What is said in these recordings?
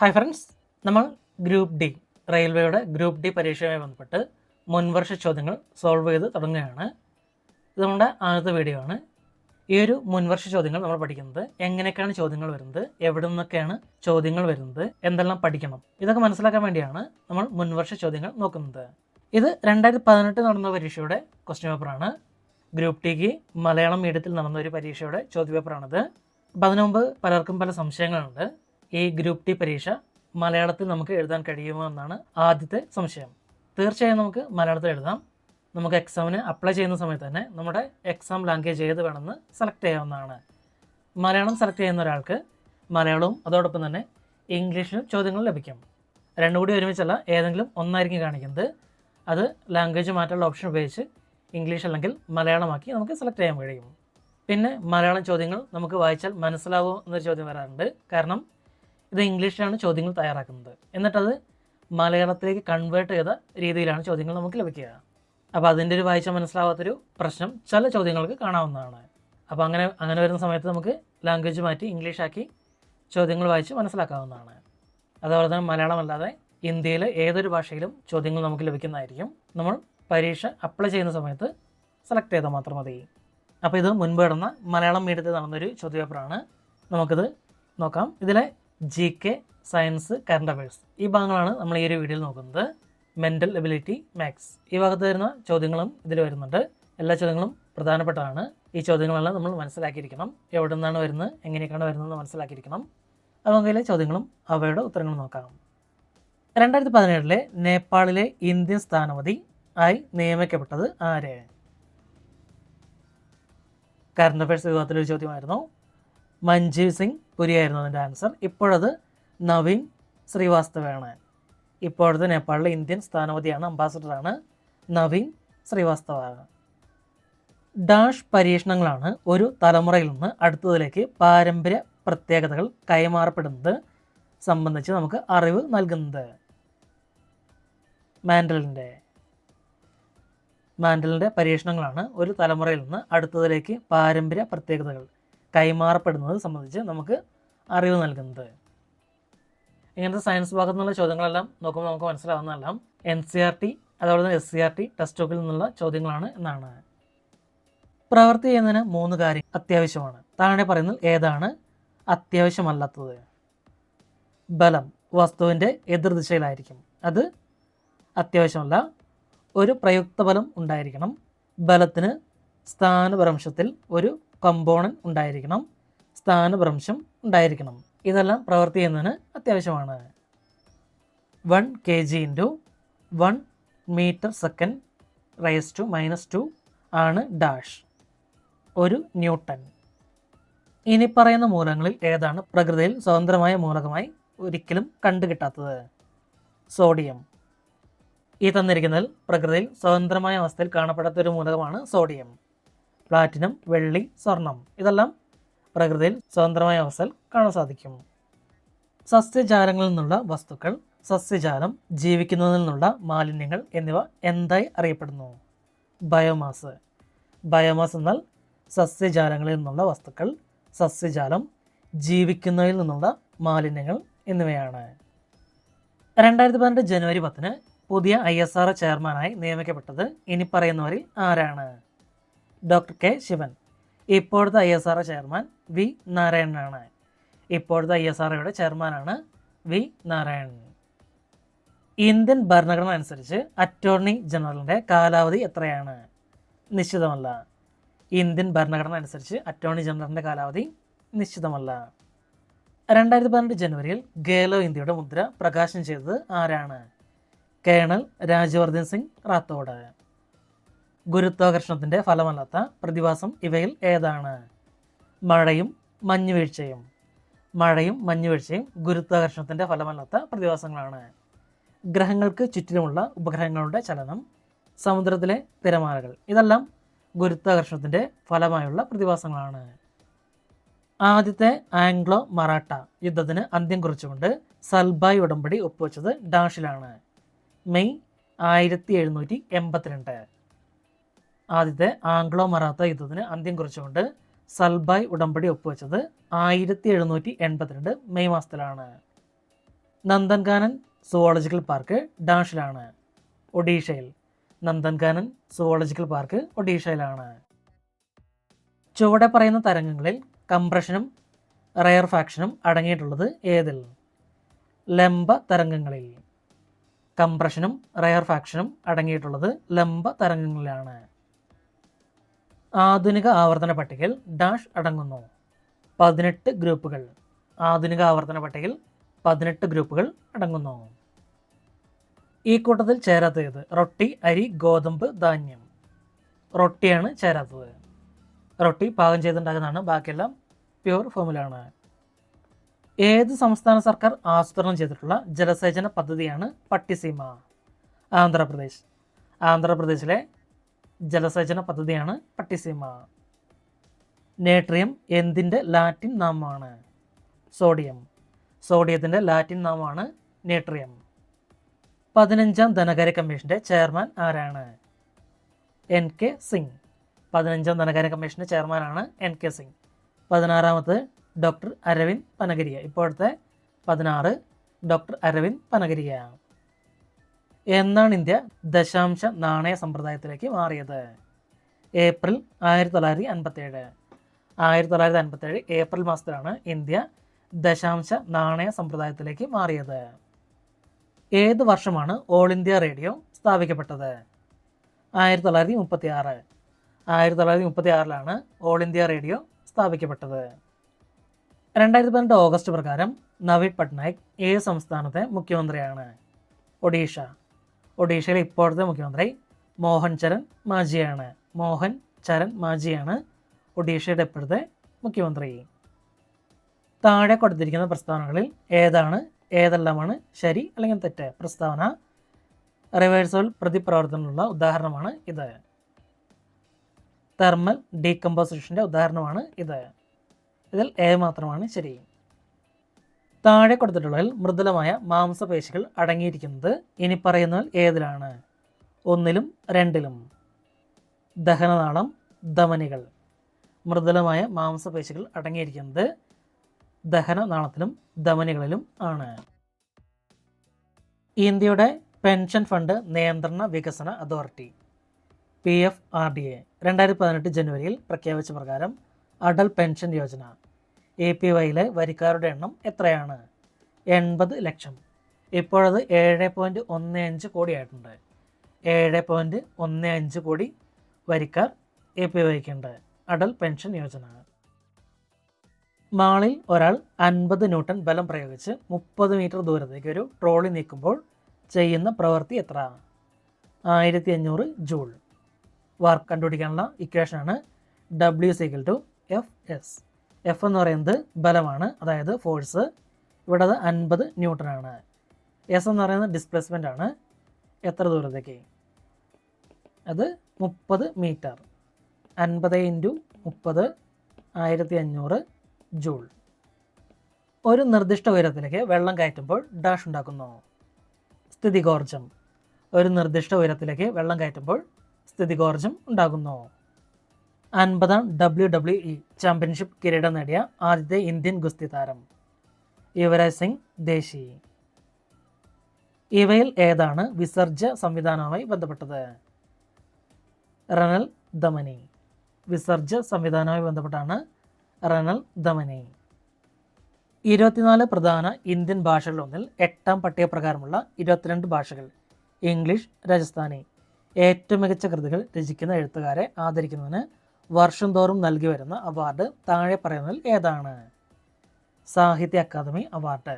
Hi friends, നമ്മൾ group D റെയിൽവേയുടെ group D പരീക്ഷയുമായി ബന്ധപ്പെട്ട് മുൻവർഷ ചോദ്യങ്ങൾ സോൾവ് ചെയ്ത് തുടങ്ങുകയാണ്. ഇത് നമ്മുടെ ആദ്യത്തെ വീഡിയോ ആണ്. ഈ ഒരു മുൻവർഷ ചോദ്യങ്ങൾ നമ്മൾ പഠിക്കുന്നത് എങ്ങനെയൊക്കെയാണ് ചോദ്യങ്ങൾ വരുന്നത്, എവിടെ നിന്നൊക്കെയാണ് ചോദ്യങ്ങൾ വരുന്നത്, എന്തെല്ലാം പഠിക്കണം, ഇതൊക്കെ മനസ്സിലാക്കാൻ വേണ്ടിയാണ് നമ്മൾ മുൻവർഷ ചോദ്യങ്ങൾ നോക്കുന്നത്. ഇത് 2018 നടന്ന പരീക്ഷയുടെ ക്വസ്റ്റ്യൻ പേപ്പറാണ്. ഗ്രൂപ്പ് ടിക്ക് മലയാളം മീഡിയത്തിൽ നടന്ന ഒരു പരീക്ഷയുടെ ചോദ്യപേപ്പറാണിത്. അപ്പം അതിനു മുമ്പ് പലർക്കും പല സംശയങ്ങളുണ്ട്. ഈ ഗ്രൂപ്പ് ടി പരീക്ഷ മലയാളത്തിൽ നമുക്ക് എഴുതാൻ കഴിയുമോ എന്നാണ് ആദ്യത്തെ സംശയം. തീർച്ചയായും നമുക്ക് മലയാളത്തിൽ എഴുതാം. നമുക്ക് എക്സാമിന് അപ്ലൈ ചെയ്യുന്ന സമയത്ത് തന്നെ നമ്മുടെ എക്സാം ലാംഗ്വേജ് ഏത് വേണമെന്ന് സെലക്ട് ചെയ്യാവുന്നതാണ്. മലയാളം സെലക്ട് ചെയ്യുന്ന ഒരാൾക്ക് മലയാളവും അതോടൊപ്പം തന്നെ ഇംഗ്ലീഷിലും ചോദ്യങ്ങൾ ലഭിക്കും. രണ്ടും കൂടി ഒരുമിച്ചല്ല, ഏതെങ്കിലും ഒന്നായിരിക്കും കാണിക്കുന്നത്. അത് ലാംഗ്വേജ് മാറ്റാനുള്ള ഓപ്ഷൻ ഉപയോഗിച്ച് ഇംഗ്ലീഷ് അല്ലെങ്കിൽ മലയാളമാക്കി നമുക്ക് സെലക്ട് ചെയ്യാൻ കഴിയും. പിന്നെ മലയാളം ചോദ്യങ്ങൾ നമുക്ക് വായിച്ചാൽ മനസ്സിലാവുമോ എന്നൊരു ചോദ്യം വരാറുണ്ട്. കാരണം ഇത് ഇംഗ്ലീഷിലാണ് ചോദ്യങ്ങൾ തയ്യാറാക്കുന്നത്, എന്നിട്ടത് മലയാളത്തിലേക്ക് കൺവേർട്ട് ചെയ്ത രീതിയിലാണ് ചോദ്യങ്ങൾ നമുക്ക് ലഭിക്കുക. അപ്പോൾ അതിൻ്റെ ഒരു വായിച്ചാൽ മനസ്സിലാവാത്തൊരു പ്രശ്നം ചില ചോദ്യങ്ങൾക്ക് കാണാവുന്നതാണ്. അപ്പോൾ അങ്ങനെ വരുന്ന സമയത്ത് നമുക്ക് ലാംഗ്വേജ് മാറ്റി ഇംഗ്ലീഷാക്കി ചോദ്യങ്ങൾ വായിച്ച് മനസ്സിലാക്കാവുന്നതാണ്. അതുപോലെ തന്നെ മലയാളമല്ലാതെ ഇന്ത്യയിലെ ഏതൊരു ഭാഷയിലും ചോദ്യങ്ങൾ നമുക്ക് ലഭിക്കുന്നതായിരിക്കും. നമ്മൾ പരീക്ഷ അപ്ലൈ ചെയ്യുന്ന സമയത്ത് സെലക്ട് ചെയ്താൽ മാത്രം മതി. അപ്പോൾ ഇത് മുൻപ് നടന്ന മലയാളം മീഡിയത്തിൽ നടന്നൊരു ചോദ്യപേപ്പറാണ്. നമുക്കിത് നോക്കാം. ഇതിലെ GK, സയൻസ്, കറണ്ട് അഫയേഴ്സ് ഈ ഭാഗങ്ങളാണ് നമ്മൾ ഈ ഒരു വീഡിയോയിൽ നോക്കുന്നത്. മെൻ്റൽ എബിലിറ്റി, മാത്സ് ഈ ഭാഗത്ത് വരുന്ന ചോദ്യങ്ങളും ഇതിൽ വരുന്നുണ്ട്. എല്ലാ ചോദ്യങ്ങളും പ്രധാനപ്പെട്ടതാണ്. ഈ ചോദ്യങ്ങളെല്ലാം നമ്മൾ മനസ്സിലാക്കിയിരിക്കണം. എവിടെ നിന്നാണ് വരുന്നത്, എങ്ങനെയൊക്കെയാണ് വരുന്നതെന്ന് മനസ്സിലാക്കിയിരിക്കണം. അതുപോലെ ചോദ്യങ്ങളും അവയുടെ ഉത്തരങ്ങളും നോക്കാം. 2017 നേപ്പാളിലെ ഇന്ത്യൻ സ്ഥാനപതി ആയി നിയമിക്കപ്പെട്ടത് ആര്? കറണ്ട് അഫയേഴ്സ് വിഭാഗത്തിലൊരു ചോദ്യമായിരുന്നു. മഞ്ജീവ് സിംഗ് പുരിയായിരുന്നു അതിൻ്റെ ആൻസർ. ഇപ്പോഴത് നവീൻ ശ്രീവാസ്തവയാണ്. ഇപ്പോഴത്തെ നേപ്പാളിലെ ഇന്ത്യൻ സ്ഥാനപതിയാണ്, അംബാസഡറാണ് നവീൻ ശ്രീവാസ്തവ. ഡാഷ് പരീക്ഷണങ്ങളാണ് ഒരു തലമുറയിൽ നിന്ന് അടുത്തതിലേക്ക് പാരമ്പര്യ പ്രത്യേകതകൾ കൈമാറപ്പെടുന്നത് സംബന്ധിച്ച് നമുക്ക് അറിവ് നൽകുന്നത്? മാൻഡലിൻ്റെ പരീക്ഷണങ്ങളാണ് ഒരു തലമുറയിൽ നിന്ന് അടുത്തതിലേക്ക് പാരമ്പര്യ പ്രത്യേകതകൾ കൈമാറപ്പെടുന്നത് സംബന്ധിച്ച് നമുക്ക് അറിവ് നൽകുന്നത്. ഇങ്ങനത്തെ സയൻസ് ഭാഗത്തു നിന്നുള്ള ചോദ്യങ്ങളെല്ലാം നോക്കുമ്പോൾ നമുക്ക് മനസ്സിലാവുന്നതെല്ലാം NCERT അതുപോലെ തന്നെ SCERT ടെക്സ്റ്റ് ബുക്കിൽ നിന്നുള്ള ചോദ്യങ്ങളാണ് എന്നാണ്. പ്രവൃത്തി ചെയ്യുന്നതിന് 3 കാര്യം അത്യാവശ്യമാണ്. താഴെ പറയുന്നത് ഏതാണ് അത്യാവശ്യമല്ലാത്തത്? ബലം വസ്തുവിൻ്റെ എതിർദിശയിലായിരിക്കും, അത് അത്യാവശ്യമല്ല. ഒരു പ്രയുക്ത ബലം ഉണ്ടായിരിക്കണം. ബലത്തിന് സ്ഥാനഭ്രംശത്തിൽ ഒരു കമ്പോണൻറ്റ് ഉണ്ടായിരിക്കണം. സ്ഥാനഭ്രംശം ഉണ്ടായിരിക്കണം. ഇതെല്ലാം പ്രവൃത്തി ചെയ്യുന്നതിന് അത്യാവശ്യമാണ്. 1 kg × 1 m/s ⁻² ആണ് ഡാഷ്, ഒരു ന്യൂട്ടൺ. ഇനി പറയുന്ന മൂലകങ്ങളിൽ ഏതാണ് പ്രകൃതിയിൽ സ്വതന്ത്രമായ മൂലകമായി ഒരിക്കലും കണ്ടുകിട്ടാത്തത്? സോഡിയം. ഈ തന്നിരിക്കുന്നതിൽ പ്രകൃതിയിൽ സ്വതന്ത്രമായ അവസ്ഥയിൽ കാണപ്പെടാത്ത ഒരു മൂലകമാണ് സോഡിയം. പ്ലാറ്റിനം, വെള്ളി, സ്വർണം ഇതെല്ലാം പ്രകൃതിയിൽ സ്വതന്ത്രമായ അവസ്ഥയിൽ കാണാൻ സാധിക്കും. സസ്യജാലങ്ങളിൽ നിന്നുള്ള വസ്തുക്കൾ, സസ്യജാലം, ജീവിക്കുന്നതിൽ നിന്നുള്ള മാലിന്യങ്ങൾ എന്നിവ എന്തായി അറിയപ്പെടുന്നു? ബയോമാസ്. ബയോമാസ് എന്നാൽ സസ്യജാലങ്ങളിൽ നിന്നുള്ള വസ്തുക്കൾ, സസ്യജാലം, ജീവിക്കുന്നതിൽ നിന്നുള്ള മാലിന്യങ്ങൾ എന്നിവയാണ്. 2018 ജനുവരി 10 പുതിയ ISRO ചെയർമാനായി നിയമിക്കപ്പെട്ടത് ഇനി പറയുന്നവരിൽ ആരാണ്? Doctor K. ശിവൻ. ഇപ്പോഴത്തെ ISRO ചെയർമാൻ V. നാരായണനാണ്. ഇപ്പോഴത്തെ ISROയുടെ ചെയർമാനാണ് V. നാരായണൻ. ഇന്ത്യൻ ഭരണഘടന അനുസരിച്ച് അറ്റോർണി ജനറലിൻ്റെ കാലാവധി എത്രയാണ്? നിശ്ചിതമല്ല. ഇന്ത്യൻ ഭരണഘടന അനുസരിച്ച് അറ്റോർണി ജനറലിൻ്റെ കാലാവധി നിശ്ചിതമല്ല. 2018 ജനുവരിയിൽ ഗേലോ ഇന്ത്യയുടെ മുദ്ര പ്രകാശനം ചെയ്തത് ആരാണ്? കേണൽ രാജ്യവർദ്ധൻ സിംഗ് റാത്തോഡ്. ഗുരുത്വാകർഷണത്തിൻ്റെ ഫലമല്ലാത്ത പ്രതിഭാസം ഇവയിൽ ഏതാണ്? മഴയും മഞ്ഞുവീഴ്ചയും. മഴയും മഞ്ഞുവീഴ്ചയും ഗുരുത്വാകർഷണത്തിൻ്റെ ഫലമല്ലാത്ത പ്രതിഭാസങ്ങളാണ്. ഗ്രഹങ്ങൾക്ക് ചുറ്റിലുമുള്ള ഉപഗ്രഹങ്ങളുടെ ചലനം, സമുദ്രത്തിലെ തിരമാലകൾ ഇതെല്ലാം ഗുരുത്വാകർഷണത്തിൻ്റെ ഫലമായുള്ള പ്രതിഭാസങ്ങളാണ്. ആദ്യത്തെ ആംഗ്ലോ മറാഠ യുദ്ധത്തിന് അന്ത്യം കുറിച്ചുകൊണ്ട് സൽബായ് ഉടമ്പടി ഒപ്പുവെച്ചത് ഡാഷിലാണ്. മെയ് 1782. ആദ്യത്തെ ആംഗ്ലോ മറാത്ത യുദ്ധത്തിന് അന്ത്യം കുറിച്ചുകൊണ്ട് സൽബായ് ഉടമ്പടി ഒപ്പുവെച്ചത് 1782 മെയ് മാസത്തിലാണ്. Nandankanan zoological park ഡാഷിലാണ്? ഒഡീഷയിൽ. Nandankanan zoological park ഒഡീഷയിലാണ്. ചുവടെ പറയുന്ന തരംഗങ്ങളിൽ കംപ്രഷനും റെയർഫാക്ഷനും അടങ്ങിയിട്ടുള്ളത് ഏതിൽ? ലംബ തരംഗങ്ങളിൽ. കംപ്രഷനും റെയർഫാക്ഷനും അടങ്ങിയിട്ടുള്ളത് ലംബ തരംഗങ്ങളിലാണ്. ആധുനിക ആവർത്തന പട്ടികയിൽ ഡാഷ് അടങ്ങുന്നു? 18 ഗ്രൂപ്പുകൾ. ആധുനിക ആവർത്തന പട്ടികയിൽ 18 ഗ്രൂപ്പുകൾ അടങ്ങുന്നു. ഈ കൂട്ടത്തിൽ ചേരാത്തത് റൊട്ടി, അരി, ഗോതമ്പ്, ധാന്യം. റൊട്ടിയാണ് ചേരാത്തത്. റൊട്ടി പാകം ചെയ്തുണ്ടാക്കുന്നതാണ്, ബാക്കിയെല്ലാം പ്യൂർ ഫോമിലാണ്. ഏത് സംസ്ഥാന സർക്കാർ ആസൂത്രണം ചെയ്തിട്ടുള്ള ജലസേചന പദ്ധതിയാണ് പട്ടിസീമ? ആന്ധ്രാപ്രദേശ്. ആന്ധ്രാപ്രദേശിലെ ജലസേചന പദ്ധതിയാണ് പട്ടിസീമ. നേട്രിയം എന്തിൻ്റെ ലാറ്റിൻ നാമമാണ്? സോഡിയം. സോഡിയത്തിൻ്റെ ലാറ്റിൻ നാമമാണ് നേട്രിയം. 15ാം ധനകാര്യ കമ്മീഷൻ്റെ ചെയർമാൻ ആരാണ്? NK സിംഗ്. 15ാം ധനകാര്യ കമ്മീഷൻ്റെ ചെയർമാനാണ് NK സിംഗ്. 16ാമത് ഡോക്ടർ അരവിന്ദ് പനഗരിയ. ഇപ്പോഴത്തെ 16 ഡോക്ടർ അരവിന്ദ് പനഗരിയ. എന്നാണ് ഇന്ത്യ ദശാംശ നാണയ സമ്പ്രദായത്തിലേക്ക് മാറിയത്? ഏപ്രിൽ 1957. 1957 ഏപ്രിൽ മാസത്തിലാണ് ഇന്ത്യ ദശാംശ നാണയ സമ്പ്രദായത്തിലേക്ക് മാറിയത്. ഏത് വർഷമാണ് ഓൾ ഇന്ത്യ റേഡിയോ സ്ഥാപിക്കപ്പെട്ടത്? 1936. 1936 ഓൾ ഇന്ത്യ റേഡിയോ സ്ഥാപിക്കപ്പെട്ടത്. 2018 ഓഗസ്റ്റ് പ്രകാരം നവീൻ പട്നായിക് ഏത് സംസ്ഥാനത്തെ മുഖ്യമന്ത്രിയാണ്? ഒഡീഷ. ഒഡീഷയിലെ ഇപ്പോഴത്തെ മുഖ്യമന്ത്രി മോഹൻ ചരൺ മാജിയാണ്. മോഹൻ ചരൺ മാജിയാണ് ഒഡീഷയുടെ ഇപ്പോഴത്തെ മുഖ്യമന്ത്രി. താഴെ കൊടുത്തിരിക്കുന്ന പ്രസ്താവനകളിൽ ഏതെല്ലാമാണ് ശരി അല്ലെങ്കിൽ തെറ്റ്? പ്രസ്താവന റിവേഴ്സൽ പ്രതിപ്രവർത്തനമുള്ള ഉദാഹരണമാണ് ഇത്. തെർമൽ ഡീകമ്പോസിഷൻ്റെ ഉദാഹരണമാണ് ഇത്. ഇതിൽ എ മാത്രമാണ് ശരി. താഴെ കൊടുത്തിട്ടുള്ളതിൽ മൃദുലമായ മാംസപേശികൾ അടങ്ങിയിരിക്കുന്നത് ഇനി പറയുന്നതിൽ ഏതിലാണ്? 1ലും 2ലും. ദഹനനാളം, ധമനികൾ. മൃദുലമായ മാംസപേശികൾ അടങ്ങിയിരിക്കുന്നത് ദഹനനാളത്തിലും ധമനികളിലും ആണ്. ഇന്ത്യയുടെ പെൻഷൻ ഫണ്ട് നിയന്ത്രണ വികസന അതോറിറ്റി PFRDA 2018 ജനുവരിയിൽ പ്രഖ്യാപിച്ച പ്രകാരം അടൽ പെൻഷൻ യോജന APYയിലെ വരിക്കാരുടെ എണ്ണം എത്രയാണ്? 80 ലക്ഷം. ഇപ്പോഴത് 7.15 കോടിയായിട്ടുണ്ട്. 7.15 കോടി വരിക്കാർ APYക്കുണ്ട്. അടൽ പെൻഷൻ യോജന. മാളിൽ ഒരാൾ 50 ന്യൂട്ടൺ ബലം പ്രയോഗിച്ച് 30 മീറ്റർ ദൂരത്തേക്ക് ഒരു ട്രോളി നീക്കുമ്പോൾ ചെയ്യുന്ന പ്രവൃത്തി എത്ര? 1500 ജൂൾ. വർക്ക് കണ്ടുപിടിക്കാനുള്ള ഇക്വേഷനാണ് W=Fs. F എന്ന് പറയുന്നത് ബലമാണ്, അതായത് ഫോഴ്സ്. ഇവിടെ അത് 50 ന്യൂട്ടൺ ആണ്. S എന്ന് പറയുന്നത് ഡിസ്പ്ലേസ്മെൻ്റ് ആണ്. എത്ര ദൂരത്തേക്ക്? അത് 30 മീറ്റർ. 50 × 30 1500 ജൂൾ. ഒരു നിർദ്ദിഷ്ട ഉയരത്തിലേക്ക് വെള്ളം കയറ്റുമ്പോൾ ഡാഷ് ഉണ്ടാക്കുന്നു? സ്ഥിതികോർജം. ഒരു നിർദ്ദിഷ്ട ഉയരത്തിലേക്ക് വെള്ളം കയറ്റുമ്പോൾ സ്ഥിതികോർജം ഉണ്ടാകുന്നു. 50ാം WWE ചാമ്പ്യൻഷിപ്പ് കിരീടം നേടിയ ആദ്യത്തെ ഇന്ത്യൻ ഗുസ്തി താരം യുവരാജ് സിംഗ് ദേശി. ഇവയിൽ ഏതാണ് വിസർജ്യ സംവിധാനവുമായി ബന്ധപ്പെട്ടത്? റനൽ ധമനി. വിസർജ്യ സംവിധാനവുമായി ബന്ധപ്പെട്ടാണ് റനൽ ധമനി. 24 പ്രധാന ഇന്ത്യൻ ഭാഷകളിലൊന്നിൽ 8ാം പട്ടികപ്രകാരമുള്ള 22 ഭാഷകൾ ഇംഗ്ലീഷ്, രാജസ്ഥാനി. ഏറ്റവും മികച്ച കൃതികൾ രചിക്കുന്ന എഴുത്തുകാരെ ആദരിക്കുന്നതിന് വർഷം തോറും നൽകി വരുന്ന അവാർഡ് താഴെ പറയുന്നതിൽ ഏതാണ്? സാഹിത്യ അക്കാദമി അവാർഡ്.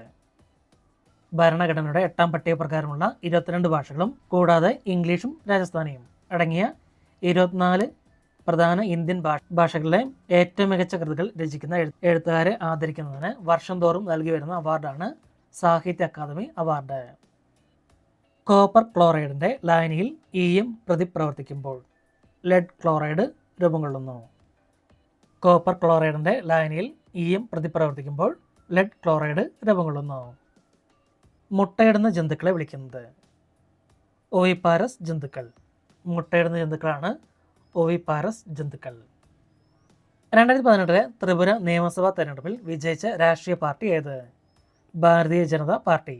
ഭരണഘടനയുടെ 8ാം പട്ടികപ്രകാരമുള്ള 22 ഭാഷകളും കൂടാതെ ഇംഗ്ലീഷും രാജസ്ഥാനിയും അടങ്ങിയ 24 പ്രധാന ഇന്ത്യൻ ഭാഷകളിലെ ഏറ്റവും മികച്ച കൃതികൾ രചിക്കുന്ന എഴുത്തുകാരെ ആദരിക്കുന്നതിന് വർഷം തോറും നൽകി വരുന്ന അവാർഡാണ് സാഹിത്യ അക്കാദമി അവാർഡ്. കോപ്പർ ക്ലോറൈഡിൻ്റെ ലായനിയിൽ ഈയം പ്രതിപ്രവർത്തിക്കുമ്പോൾ ലെഡ് ക്ലോറൈഡ് രൂപം കൊള്ളുന്നു. കോപ്പർ ക്ലോറൈഡിൻ്റെ ലായനിയിൽ ഈയം പ്രതിപ്രവർത്തിക്കുമ്പോൾ ലെഡ് ക്ലോറൈഡ് രൂപം കൊള്ളുന്നു. മുട്ടയിടുന്ന ജന്തുക്കളെ വിളിക്കുന്നത്? ഓവിപാരസ് ജന്തുക്കൾ. മുട്ടയിടുന്ന ജന്തുക്കളാണ് ഓവിപാരസ് ജന്തുക്കൾ. 2018 ത്രിപുര നിയമസഭാ തെരഞ്ഞെടുപ്പിൽ വിജയിച്ച രാഷ്ട്രീയ പാർട്ടി ഏത്? ഭാരതീയ ജനതാ പാർട്ടി.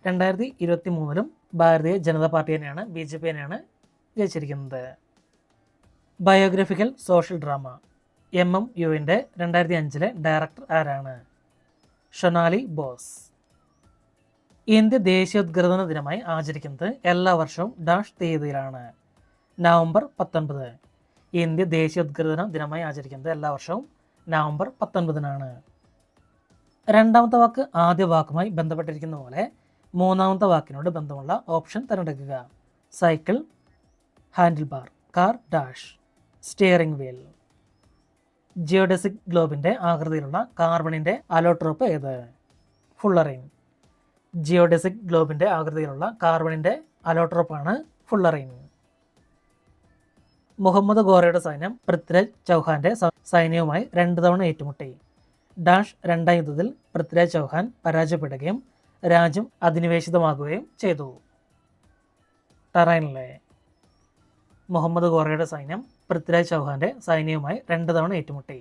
2023 ഭാരതീയ ജനതാ പാർട്ടി തന്നെയാണ്, BJP തന്നെയാണ് ജയിച്ചിരിക്കുന്നത്. ബയോഗ്രഫിക്കൽ സോഷ്യൽ ഡ്രാമ MMUവിൻ്റെ 2005 ഡയറക്ടർ ആരാണ്? ഷൊനാലി ബോസ്. ഇന്ത്യ ദേശീയോദ്ഗ്രഥന ദിനമായി ആചരിക്കുന്നത് എല്ലാ വർഷവും ഡാഷ് തീയതിയിലാണ്? നവംബർ 19. ഇന്ത്യ ദേശീയോദ്ഗ്രഥന ദിനമായി ആചരിക്കുന്നത് എല്ലാ വർഷവും നവംബർ 19-നാണ്. രണ്ടാമത്തെ വാക്ക് ആദ്യ വാക്കുമായി ബന്ധപ്പെട്ടിരിക്കുന്ന പോലെ മൂന്നാമത്തെ വാക്കിനോട് ബന്ധമുള്ള ഓപ്ഷൻ തിരഞ്ഞെടുക്കുക. Cycle, handle bar, car dash, steering wheel. Geodesic ഗ്ലോബിൻ്റെ ആകൃതിയിലുള്ള കാർബണിൻ്റെ അലോട്രോപ്പ് ഏത്? ഫുള്ളറിൻ. ജിയോഡെസിക് ഗ്ലോബിൻ്റെ ആകൃതിയിലുള്ള കാർബണിൻ്റെ അലോട്രോപ്പാണ് ഫുള്ളറിൻ. മുഹമ്മദ് ഗോറയുടെ സൈന്യം പൃഥ്വിരാജ് ചൗഹാന്റെ സൈന്യവുമായി 2 തവണ ഏറ്റുമുട്ടി. ഡാഷ് രണ്ടാം യുദ്ധത്തിൽ പൃഥ്വിരാജ് ചൗഹാൻ പരാജയപ്പെടുകയും രാജ്യം അധിനിവേശിതമാകുകയും ചെയ്തു? ടറൈനിലെ. മുഹമ്മദ് ഗോറയുടെ സൈന്യം പൃഥ്വിരാജ് ചൗഹാന്റെ സൈന്യവുമായി 2 തവണ ഏറ്റുമുട്ടി.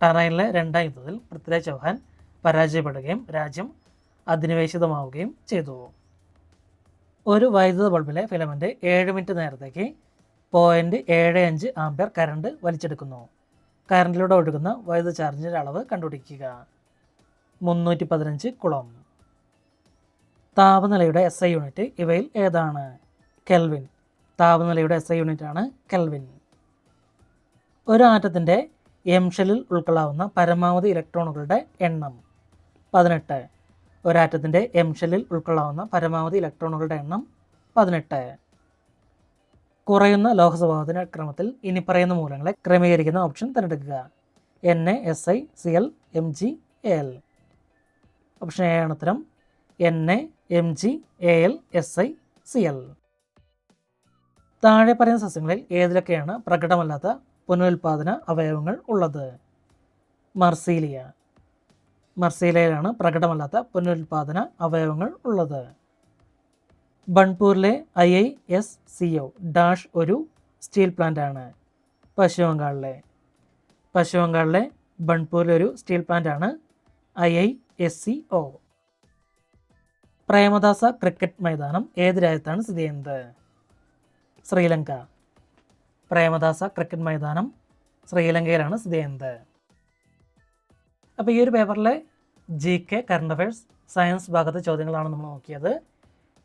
ടറൈനിലെ രണ്ടാം യുദ്ധത്തിൽ പൃഥ്വിരാജ് ചൗഹാൻ പരാജയപ്പെടുകയും രാജ്യം അധിനിവേശിതമാവുകയും ചെയ്തു. ഒരു വൈദ്യുത ബൾബിലെ ഫിലമെന്റ് 7 മിനിറ്റ് നേരത്തേക്ക് 0.75 ആംപിയർ കറണ്ട് വലിച്ചെടുക്കുന്നു. കറണ്ടിലൂടെ ഒഴുകുന്ന വൈദ്യുത ചാർജിൻ്റെ അളവ് കണ്ടുപിടിക്കുക. 315 കുളം. താപനിലയുടെ SI യൂണിറ്റ് ഇവയിൽ ഏതാണ്? കെൽവിൻ. താപനിലയുടെ SI യൂണിറ്റ് ആണ് കെൽവിൻ. ഒരു ആറ്റത്തിൻ്റെ M ഷെല്ലിൽ ഉൾക്കൊള്ളാവുന്ന പരമാവധി ഇലക്ട്രോണുകളുടെ എണ്ണം? 18. ഒരാറ്റത്തിൻ്റെ M ഷെല്ലിൽ ഉൾക്കൊള്ളാവുന്ന പരമാവധി ഇലക്ട്രോണുകളുടെ എണ്ണം 18. കുറയുന്ന ലോഹസ്വഭാവത്തിൻ്റെ ക്രമത്തിൽ ഇനി പറയുന്ന മൂലങ്ങളെ ക്രമീകരിക്കുന്ന ഓപ്ഷൻ തിരഞ്ഞെടുക്കുക. NaSiCl MgAl. ഓപ്ഷൻ എ ആണ് ഉത്തരം. NaMgAlSiCl. താഴെ പറയുന്ന സസ്യങ്ങളിൽ ഏതിലൊക്കെയാണ് പ്രകടമല്ലാത്ത പുനരുൽപാദന അവയവങ്ങൾ ഉള്ളത്? മർസീലിയ. മർസീലിയയിലാണ് പ്രകടമല്ലാത്ത പുനരുൽപാദന അവയവങ്ങൾ ഉള്ളത്. ബൺപൂരിലെ IISCO ഡാഷ് ഒരു സ്റ്റീൽ പ്ലാന്റ് ആണ്? പശ്ചിമ ബംഗാളിലെ ബൺപൂരിലെ ഒരു സ്റ്റീൽ പ്ലാന്റ് ആണ് IISCO. പ്രേമദാസ ക്രിക്കറ്റ് മൈതാനം ഏത് രാജ്യത്താണ് സ്ഥിതി ചെയ്യുന്നത്? ശ്രീലങ്ക. പ്രേമദാസ ക്രിക്കറ്റ് മൈതാനം ശ്രീലങ്കയിലാണ് സ്ഥിതി ചെയ്യുന്നത്. അപ്പോൾ ഈ ഒരു പേപ്പറിലെ GK കറണ്ട് അഫയേഴ്സ് സയൻസ് ഭാഗത്തെ ചോദ്യങ്ങളാണ് നമ്മൾ നോക്കിയത്.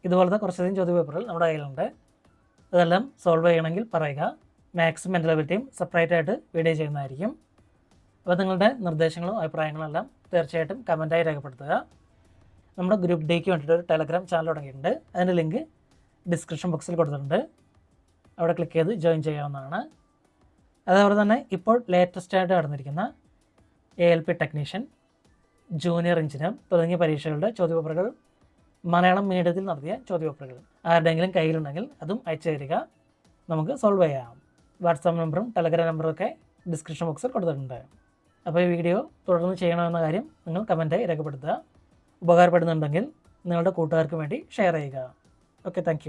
ഇതുപോലത്തെ കുറച്ചധികം ചോദ്യപേപ്പറുകൾ നമ്മുടെ കയ്യിലുണ്ട്. അതെല്ലാം സോൾവ് ചെയ്യണമെങ്കിൽ പറയുക. മാത്സും മെൻ്റൽ എബിലിറ്റിയും സെപ്പറേറ്റ് ആയിട്ട് വീഡിയോ ചെയ്യുന്നതായിരിക്കും. അപ്പോൾ നിങ്ങളുടെ നിർദ്ദേശങ്ങളും അഭിപ്രായങ്ങളും എല്ലാം തീർച്ചയായിട്ടും കമൻറ്റായി രേഖപ്പെടുത്തുക. നമ്മുടെ ഗ്രൂപ്പ് ഡിക്ക് വേണ്ടിയിട്ട് ഒരു ടെലഗ്രാം ചാനൽ തുടങ്ങിയിട്ടുണ്ട്. അതിൻ്റെ ലിങ്ക് ഡിസ്ക്രിപ്ഷൻ ബോക്സിൽ കൊടുത്തിട്ടുണ്ട്. അവിടെ ക്ലിക്ക് ചെയ്ത് ജോയിൻ ചെയ്യാവുന്നതാണ്. അതേപോലെ തന്നെ ഇപ്പോൾ ലേറ്റസ്റ്റ് ആയിട്ട് നടന്നിരിക്കുന്ന ALP ടെക്നീഷ്യൻ, ജൂനിയർ എഞ്ചിനീയർ തുടങ്ങിയ പരീക്ഷകളുടെ ചോദ്യപേപ്പറുകൾ മലയാളം മീഡിയത്തിൽ നടത്തിയ ചോദ്യപേപ്പറുകൾ ആരുടെയെങ്കിലും കയ്യിലുണ്ടെങ്കിൽ അതും അയച്ചു തരിക. നമുക്ക് സോൾവ് ചെയ്യാം. വാട്സാപ്പ് നമ്പറും ടെലഗ്രാം നമ്പറും ഒക്കെ ഡിസ്ക്രിപ്ഷൻ ബോക്സിൽ കൊടുത്തിട്ടുണ്ട്. അപ്പോൾ ഈ വീഡിയോ തുടർന്ന് ചെയ്യണമെന്ന കാര്യം നിങ്ങൾ കമൻറ്റായി രേഖപ്പെടുത്തുക. ഉപകാരപ്പെടുന്നുണ്ടെങ്കിൽ നിങ്ങളുടെ കൂട്ടുകാർക്ക് വേണ്ടി ഷെയർ ചെയ്യുക. Okay, thank